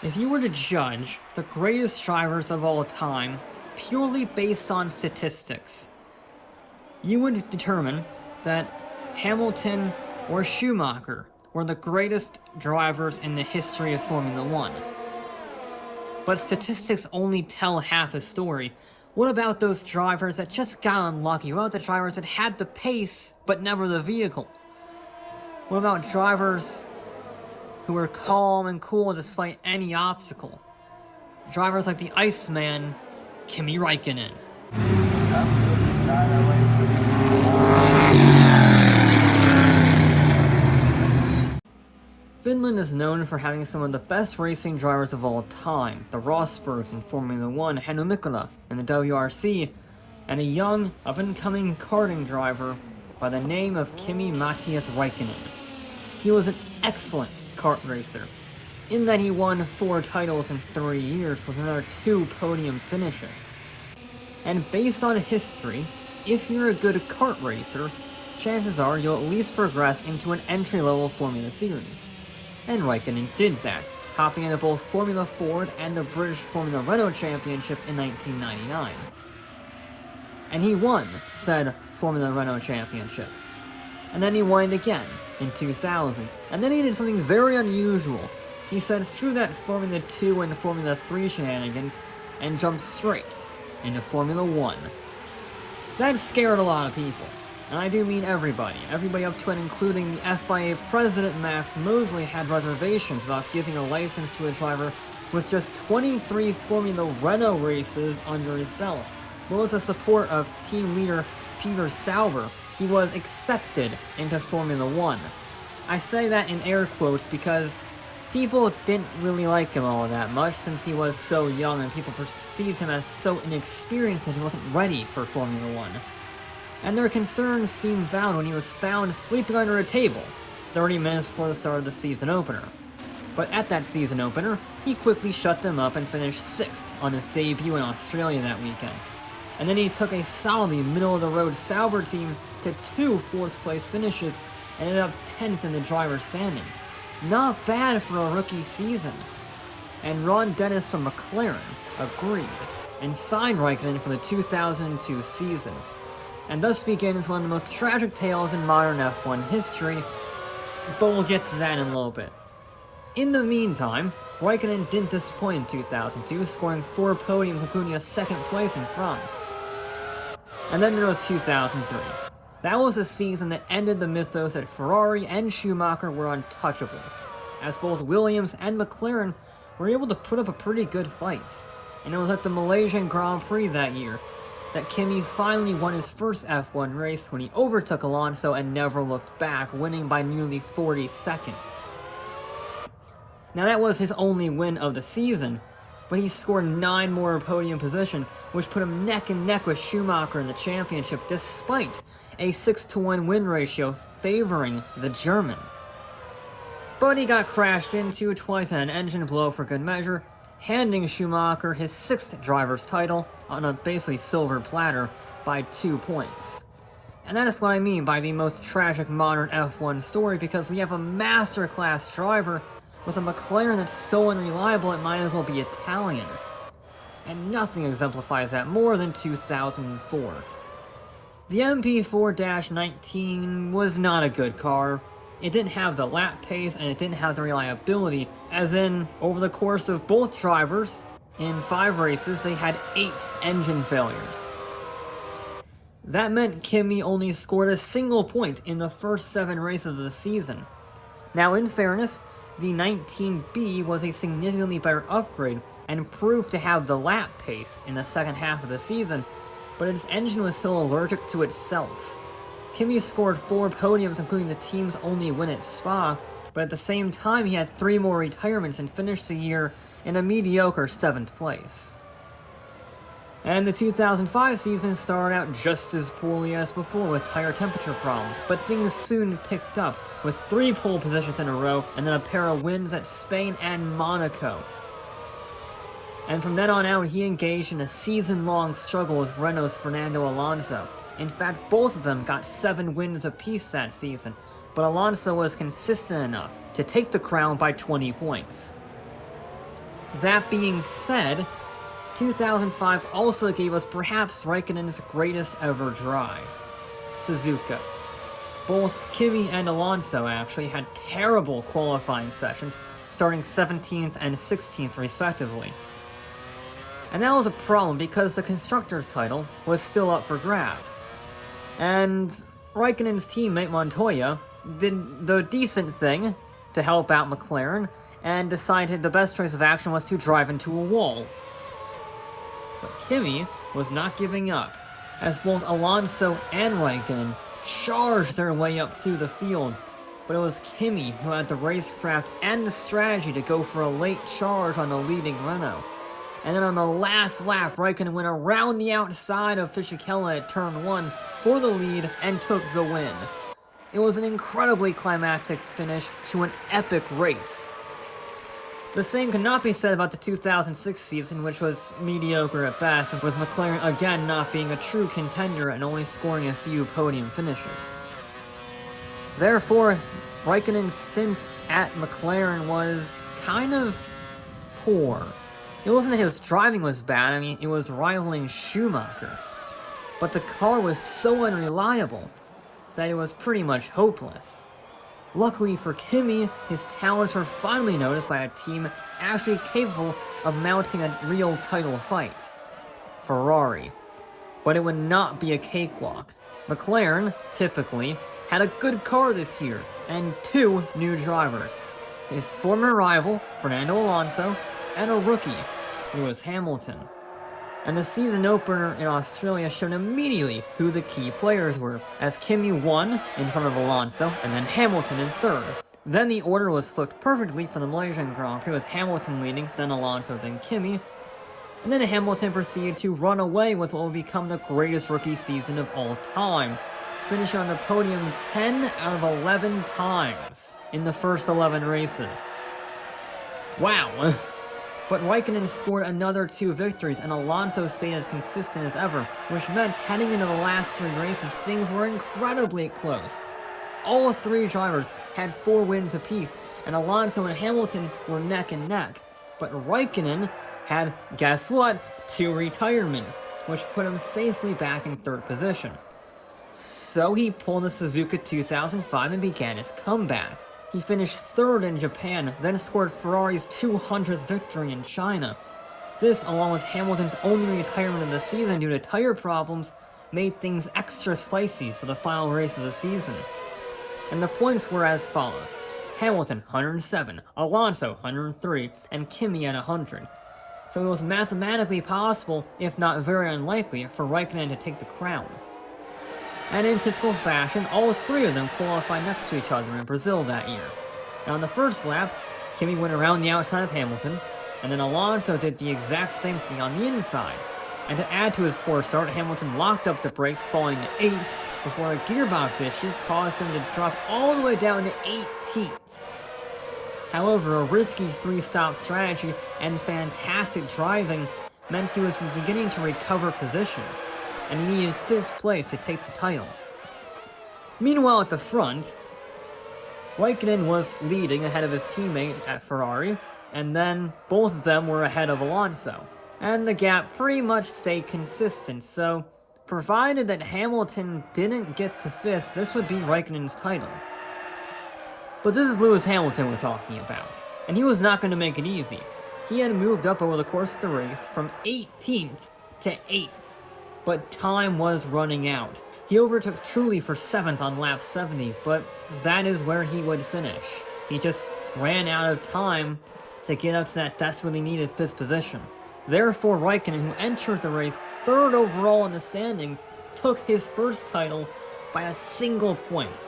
If you were to judge the greatest drivers of all time purely based on statistics, you would determine that Hamilton or Schumacher were the greatest drivers in the history of Formula One. But statistics only tell half a story. What about those drivers that just got unlucky? What about the drivers that had the pace but never the vehicle? What about drivers who were calm and cool despite any obstacle? Drivers like the Iceman, Kimi Raikkonen. Absolutely not. Finland is known for having some of the best racing drivers of all time, the Rosbergs in Formula 1, Hannu Mikkola in the WRC, and a young, up-and-coming karting driver by the name of Kimi Matthias Raikkonen. He was an excellent kart racer, in that he won 4 titles in 3 years with another 2 podium finishes. And based on history, if you're a good kart racer, chances are you'll at least progress into an entry-level Formula Series. And Raikkonen did that, hopping into both Formula Ford and the British Formula Renault Championship in 1999. And he won said Formula Renault Championship. And then he won it again in 2000. And then he did something very unusual. He said screw that Formula 2 and Formula 3 shenanigans and jumped straight into Formula 1. That scared a lot of people. And I do mean everybody. Everybody up to and including the FIA president Max Mosley had reservations about giving a license to a driver with just 23 Formula Renault races under his belt. But with the support of team leader Peter Sauber, he was accepted into Formula 1. I say that in air quotes because people didn't really like him all that much since he was so young and people perceived him as so inexperienced that he wasn't ready for Formula 1. And their concerns seemed valid when he was found sleeping under a table 30 minutes before the start of the season opener. But at that season opener, he quickly shut them up and finished 6th on his debut in Australia that weekend. And then he took a solidly middle-of-the-road Sauber team to 2 fourth-place finishes and ended up 10th in the driver's standings. Not bad for a rookie season. And Ron Dennis from McLaren agreed and signed Raikkonen for the 2002 season. And thus begins one of the most tragic tales in modern F1 history, but we'll get to that in a little bit. In the meantime, Raikkonen didn't disappoint in 2002, scoring 4 podiums including a 2nd place in France. And then there was 2003. That was a season that ended the mythos that Ferrari and Schumacher were untouchables, as both Williams and McLaren were able to put up a pretty good fight. And it was at the Malaysian Grand Prix that year that Kimi finally won his first F1 race when he overtook Alonso and never looked back, winning by nearly 40 seconds. Now that was his only win of the season, but he scored 9 more podium positions, which put him neck and neck with Schumacher in the championship despite a 6-to-1 win ratio favoring the German. But he got crashed into twice in an engine blow for good measure, handing Schumacher his 6th driver's title on a basically silver platter by 2 points. And that is what I mean by the most tragic modern F1 story, because we have a masterclass driver with a McLaren that's so unreliable it might as well be Italian. And nothing exemplifies that more than 2004. The MP4-19 was not a good car. It didn't have the lap pace and it didn't have the reliability, as in, over the course of both drivers, in 5 races they had 8 engine failures. That meant Kimi only scored a single point in the first 7 races of the season. Now in fairness, the 19B was a significantly better upgrade and proved to have the lap pace in the second half of the season, but its engine was still allergic to itself. Kimi scored 4 podiums including the team's only win at Spa, but at the same time he had 3 more retirements and finished the year in a mediocre 7th place. And the 2005 season started out just as poorly as before with tire temperature problems, but things soon picked up with 3 pole positions in a row and then a pair of wins at Spain and Monaco. And from then on out he engaged in a season-long struggle with Renault's Fernando Alonso. In fact, both of them got 7 wins apiece that season, but Alonso was consistent enough to take the crown by 20 points. That being said, 2005 also gave us perhaps Raikkonen's greatest ever drive, Suzuka. Both Kimi and Alonso actually had terrible qualifying sessions, starting 17th and 16th respectively. And that was a problem because the Constructors' title was still up for grabs. And Raikkonen's teammate Montoya did the decent thing to help out McLaren and decided the best choice of action was to drive into a wall. But Kimi was not giving up, as both Alonso and Raikkonen charged their way up through the field, but it was Kimi who had the racecraft and the strategy to go for a late charge on the leading Renault. And then on the last lap, Raikkonen went around the outside of Fisichella at turn 1 for the lead and took the win. It was an incredibly climactic finish to an epic race. The same cannot be said about the 2006 season, which was mediocre at best, with McLaren again not being a true contender and only scoring a few podium finishes. Therefore, Raikkonen's stint at McLaren was kind of poor. It wasn't that his driving was bad, I mean, it was rivaling Schumacher. But the car was so unreliable that it was pretty much hopeless. Luckily for Kimi, his talents were finally noticed by a team actually capable of mounting a real title fight, Ferrari. But it would not be a cakewalk. McLaren, typically, had a good car this year, and 2 new drivers. His former rival, Fernando Alonso, and a rookie, Lewis Hamilton. And the season opener in Australia showed immediately who the key players were, as Kimi won in front of Alonso, and then Hamilton in third. Then the order was flipped perfectly for the Malaysian Grand Prix, with Hamilton leading, then Alonso, then Kimi. And then Hamilton proceeded to run away with what would become the greatest rookie season of all time, finishing on the podium 10 out of 11 times in the first 11 races. Wow! But Raikkonen scored another 2 victories, and Alonso stayed as consistent as ever, which meant heading into the last 3 races, things were incredibly close. All 3 drivers had 4 wins apiece, and Alonso and Hamilton were neck and neck. But Raikkonen had, guess what, 2 retirements, which put him safely back in 3rd position. So he pulled the Suzuka 2005 and began his comeback. He finished 3rd in Japan, then scored Ferrari's 200th victory in China. This, along with Hamilton's only retirement of the season due to tire problems, made things extra spicy for the final race of the season. And the points were as follows: Hamilton 107, Alonso 103, and Kimi at 100. So it was mathematically possible, if not very unlikely, for Raikkonen to take the crown. And in typical fashion, all 3 of them qualified next to each other in Brazil that year. Now on the first lap, Kimi went around the outside of Hamilton, and then Alonso did the exact same thing on the inside. And to add to his poor start, Hamilton locked up the brakes, falling to 8th, before a gearbox issue caused him to drop all the way down to 18th. However, a risky 3-stop strategy and fantastic driving meant he was beginning to recover positions, and he needed 5th place to take the title. Meanwhile at the front, Raikkonen was leading ahead of his teammate at Ferrari, and then both of them were ahead of Alonso. And the gap pretty much stayed consistent, so provided that Hamilton didn't get to 5th, this would be Raikkonen's title. But this is Lewis Hamilton we're talking about, and he was not going to make it easy. He had moved up over the course of the race from 18th to 8th. But time was running out. He overtook Trulli for 7th on lap 70, but that is where he would finish. He just ran out of time to get up to that desperately needed 5th position. Therefore, Raikkonen, who entered the race 3rd overall in the standings, took his first title by a single point,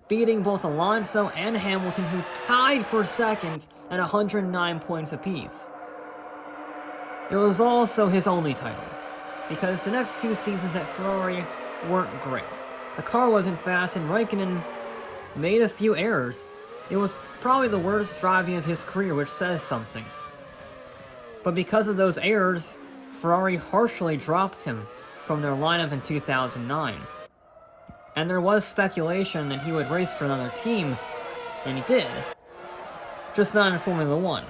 beating both Alonso and Hamilton, who tied for 2nd at 109 points apiece. It was also his only title, because the next 2 seasons at Ferrari weren't great. The car wasn't fast, and Raikkonen made a few errors. It was probably the worst driving of his career, which says something. But because of those errors, Ferrari harshly dropped him from their lineup in 2009. And there was speculation that he would race for another team, and he did. Just not in Formula 1.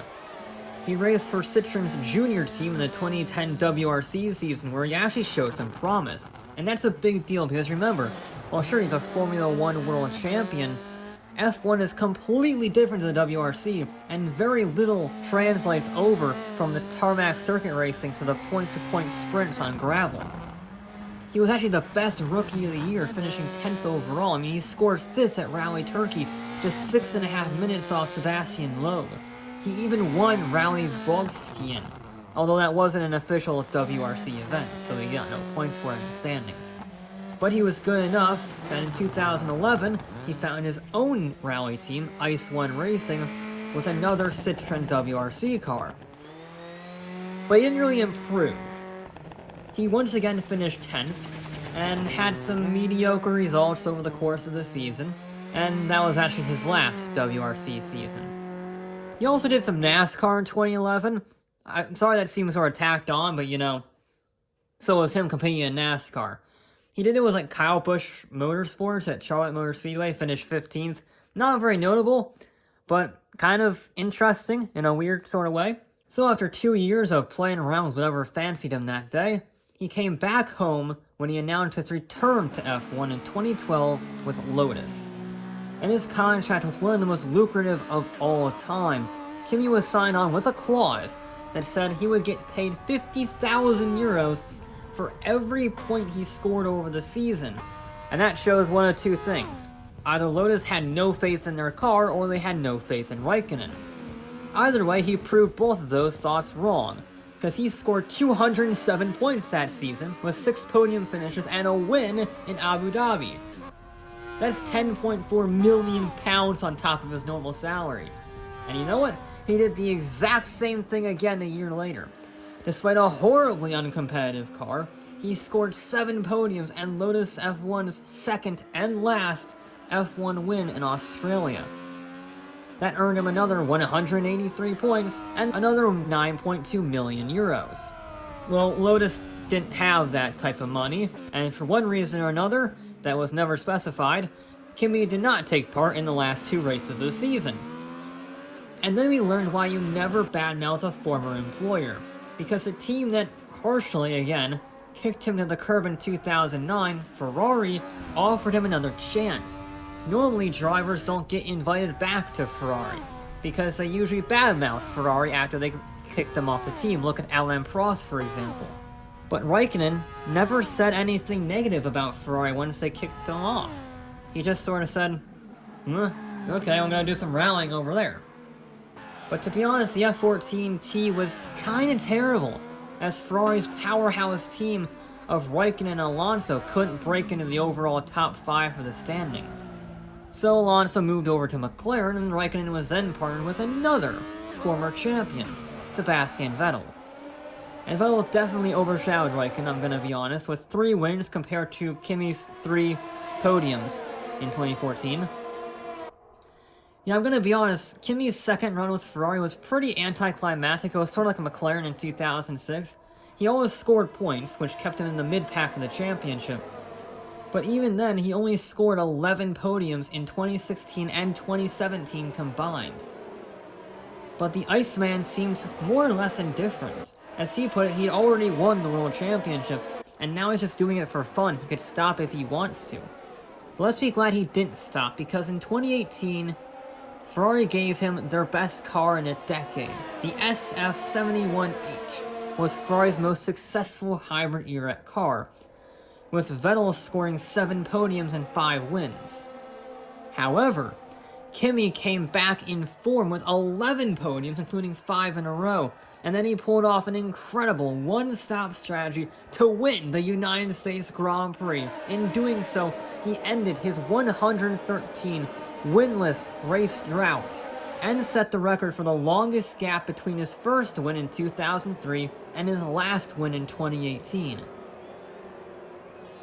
He raced for Citroen's junior team in the 2010 WRC season, where he actually showed some promise. And that's a big deal because remember, while sure he's a Formula 1 world champion, F1 is completely different to the WRC, and very little translates over from the tarmac circuit racing to the point-to-point sprints on gravel. He was actually the best rookie of the year, finishing 10th overall. I mean, he scored 5th at Rally Turkey, just 6.5 minutes off Sebastian Loeb. He even won Rally Volkswagen, although that wasn't an official WRC event, so he got no points for it in the standings. But he was good enough that in 2011, he found his own rally team, Ice One Racing, with another Citroen WRC car. But he didn't really improve. He once again finished 10th, and had some mediocre results over the course of the season, and that was actually his last WRC season. He also did some NASCAR in 2011. I'm sorry that seems sort of tacked on, but you know, so was him competing in NASCAR. He did it with like Kyle Busch Motorsports at Charlotte Motor Speedway, finished 15th. Not very notable, but kind of interesting in a weird sort of way. So after 2 years of playing around with whatever fancied him that day, he came back home when he announced his return to F1 in 2012 with Lotus. And his contract was one of the most lucrative of all time. Kimi was signed on with a clause that said he would get paid 50,000 euros for every point he scored over the season. And that shows one of two things. Either Lotus had no faith in their car, or they had no faith in Raikkonen. Either way, he proved both of those thoughts wrong, because he scored 207 points that season, with 6 podium finishes and a win in Abu Dhabi. That's 10.4 million pounds on top of his normal salary. And you know what? He did the exact same thing again a year later. Despite a horribly uncompetitive car, he scored 7 podiums and Lotus F1's second and last F1 win in Australia. That earned him another 183 points and another 9.2 million euros. Well, Lotus didn't have that type of money, and for one reason or another that was never specified, Kimi did not take part in the last 2 races of the season. And then we learned why you never badmouth a former employer, because a team that harshly, again, kicked him to the curb in 2009, Ferrari, offered him another chance. Normally, drivers don't get invited back to Ferrari, because they usually badmouth Ferrari after they kicked them off the team. Look at Alain Prost, for example. But Raikkonen never said anything negative about Ferrari once they kicked him off. He just sort of said, okay, I'm gonna do some rallying over there. But to be honest, the F14T was kinda terrible, as Ferrari's powerhouse team of Raikkonen and Alonso couldn't break into the overall top 5 for the standings. So Alonso moved over to McLaren, and Raikkonen was then partnered with another former champion, Sebastian Vettel. And Vettel definitely overshadowed Raikkonen, I'm gonna be honest, with 3 wins compared to Kimi's 3 podiums in 2014. Yeah, I'm gonna be honest, Kimi's second run with Ferrari was pretty anticlimactic. It was sort of like a McLaren in 2006. He always scored points, which kept him in the mid-pack of the championship. But even then, he only scored 11 podiums in 2016 and 2017 combined. But the Iceman seemed more or less indifferent. As he put it, he already won the World Championship, and now he's just doing it for fun. He could stop if he wants to. But let's be glad he didn't stop, because in 2018, Ferrari gave him their best car in a decade. The SF71H was Ferrari's most successful hybrid-era car, with Vettel scoring 7 podiums and 5 wins. However, Kimi came back in form with 11 podiums, including 5 in a row, and then he pulled off an incredible one-stop strategy to win the United States Grand Prix. In doing so, he ended his 113 winless race drought and set the record for the longest gap between his first win in 2003 and his last win in 2018.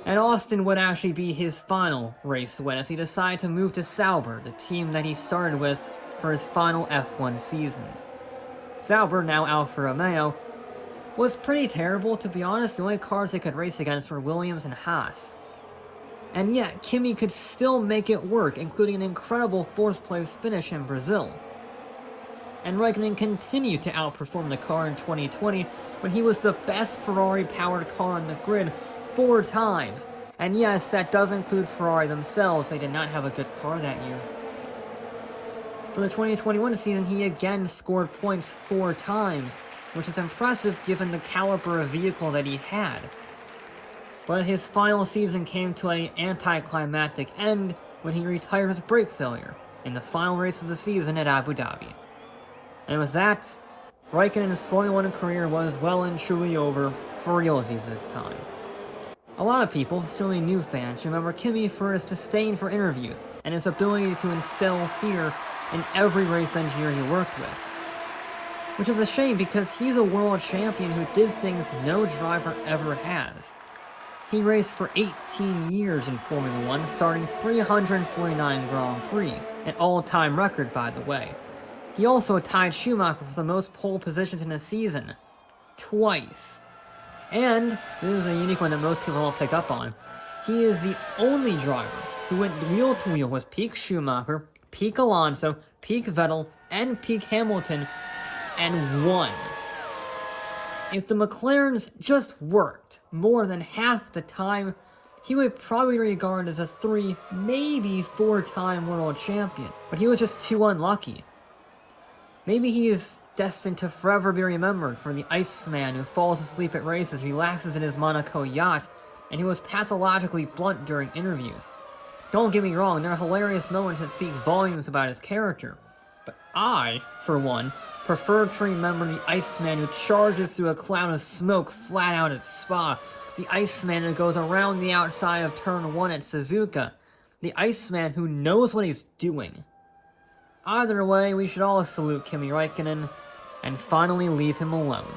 And Austin would actually be his final race win, as he decided to move to Sauber, the team that he started with for his final F1 seasons. Sauber, now Alfa Romeo, was pretty terrible, to be honest. The only cars they could race against were Williams and Haas. And yet, Kimi could still make it work, including an incredible 4th place finish in Brazil. and Raikkonen continued to outperform the car in 2020 when he was the best Ferrari-powered car on the grid 4 times. And yes, that does include Ferrari themselves, they did not have a good car that year. For the 2021 season, he again scored points 4 times, which is impressive given the caliber of vehicle that he had. But his final season came to an anticlimactic end when he retired with brake failure in the final race of the season at Abu Dhabi. And with that, Raikkonen's Formula 1 career was well and truly over for realsies this time. A lot of people, certainly new fans, remember Kimi for his disdain for interviews and his ability to instill fear in every race engineer he worked with. Which is a shame because he's a world champion who did things no driver ever has. He raced for 18 years in Formula 1, starting 349 Grand Prix, an all-time record by the way. He also tied Schumacher for the most pole positions in a season, twice. And, this is a unique one that most people don't pick up on, he is the only driver who went wheel to wheel with peak Schumacher, peak Alonso, peak Vettel, and peak Hamilton, and won. If the McLarens just worked more than half the time, he would probably be regarded as a 3, maybe 4-time world champion. But he was just too unlucky. Maybe he is destined to forever be remembered for the Iceman who falls asleep at races, relaxes in his Monaco yacht, and who was pathologically blunt during interviews. Don't get me wrong, there are hilarious moments that speak volumes about his character. But I, for one, prefer to remember the Iceman who charges through a cloud of smoke flat out at Spa, the Iceman who goes around the outside of Turn 1 at Suzuka, the Iceman who knows what he's doing. Either way, we should all salute Kimi Raikkonen and finally leave him alone.